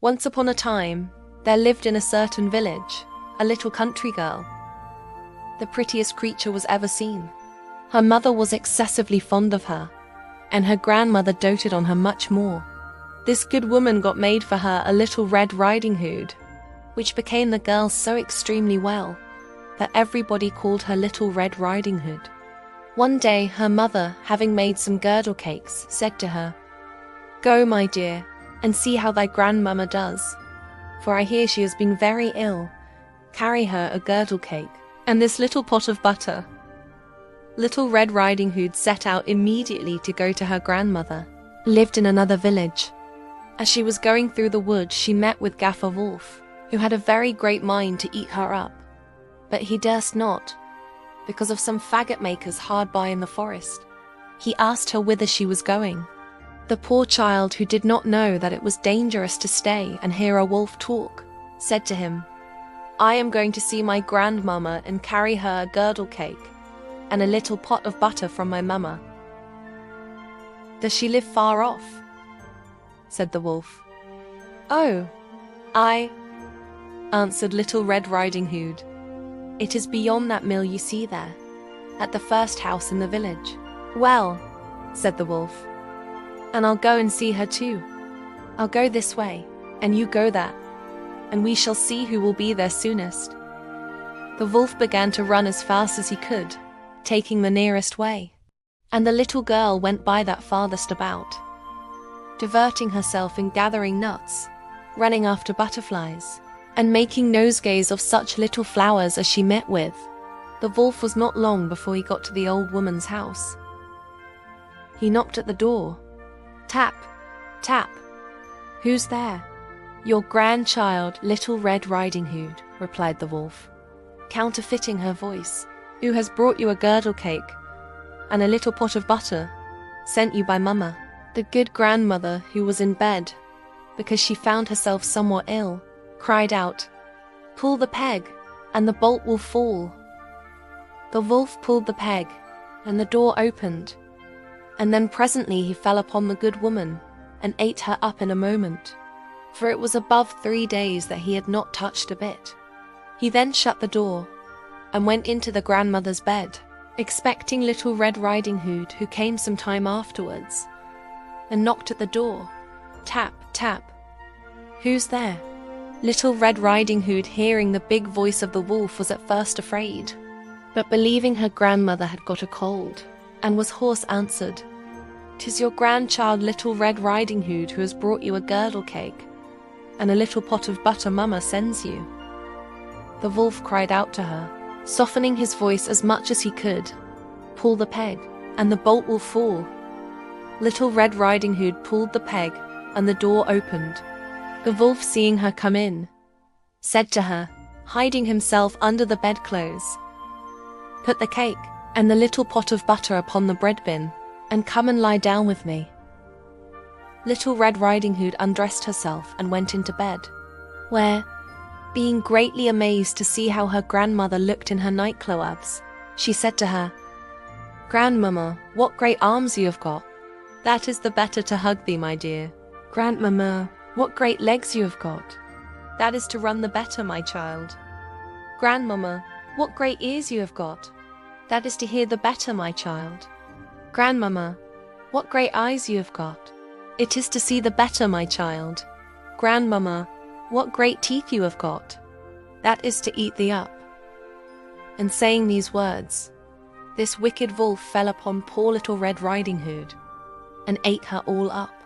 Once upon a time, there lived in a certain village a little country girl. The prettiest creature was ever seen. Her mother was excessively fond of her, and her grandmother doted on her much more. This good woman got made for her a little Red Riding Hood, which became the girl so extremely well that everybody called her Little Red Riding Hood. One day, her mother, having made some girdle cakes, said to her, "Go, my dear, and see how thy grandmamma does, for I hear she has been very ill. Carry her a girdle cake and this little pot of butter." Little Red Riding Hood set out immediately to go to her grandmother, who lived in another village. As she was going through the wood, she met with Gaffer Wolf, who had a very great mind to eat her up. But he durst not, because of some faggot makers hard by in the forest. He asked her whither she was going. The poor child, who did not know that it was dangerous to stay and hear a wolf talk, said to him, "I am going to see my grandmamma and carry her a girdle cake and a little pot of butter from my mamma." "Does she live far off?" said the wolf. "Oh, I," answered Little Red Riding Hood. "It is beyond that mill you see there, at the first house in the village." "Well," said the wolf, "and I'll go and see her too. I'll go this way, and you go that, and we shall see who will be there soonest." The wolf began to run as fast as he could, taking the nearest way, and the little girl went by that farthest about, diverting herself in gathering nuts, running after butterflies, and making nosegays of such little flowers as she met with. The wolf was not long before he got to the old woman's house. He knocked at the door. Tap, tap. "Who's there?" "Your grandchild, Little Red Riding Hood," replied the wolf, counterfeiting her voice, "who has brought you a girdle cake and a little pot of butter, sent you by Mama." The good grandmother, who was in bed, because she found herself somewhat ill, cried out, "Pull the peg, and the bolt will fall." The wolf pulled the peg, and the door opened, and then presently he fell upon the good woman, and ate her up in a moment, for it was above 3 days that he had not touched a bit. He then shut the door, and went into the grandmother's bed, expecting Little Red Riding Hood, who came some time afterwards, and knocked at the door. Tap, tap. "Who's there?" Little Red Riding Hood, hearing the big voice of the wolf, was at first afraid, but believing her grandmother had got a cold, and was hoarse, answered, "'Tis your grandchild Little Red Riding Hood, who has brought you a girdle cake and a little pot of butter Mama sends you." The wolf cried out to her, softening his voice as much as he could, "Pull the peg, and the bolt will fall." Little Red Riding Hood pulled the peg, and the door opened. The wolf, seeing her come in, said to her, hiding himself under the bedclothes, "Put the cake and the little pot of butter upon the bread bin, and come and lie down with me." Little Red Riding Hood undressed herself and went into bed, where, being greatly amazed to see how her grandmother looked in her nightclothes, she said to her, "Grandmamma, what great arms you have got! That is the better to hug thee, my dear." "Grandmamma, what great legs you have got! That is to run the better, my child." "Grandmamma, what great ears you have got! That is to hear the better, my child." "Grandmamma, what great eyes you have got! It is to see the better, my child." "Grandmamma, what great teeth you have got! That is to eat thee up." And saying these words, this wicked wolf fell upon poor Little Red Riding Hood, and ate her all up.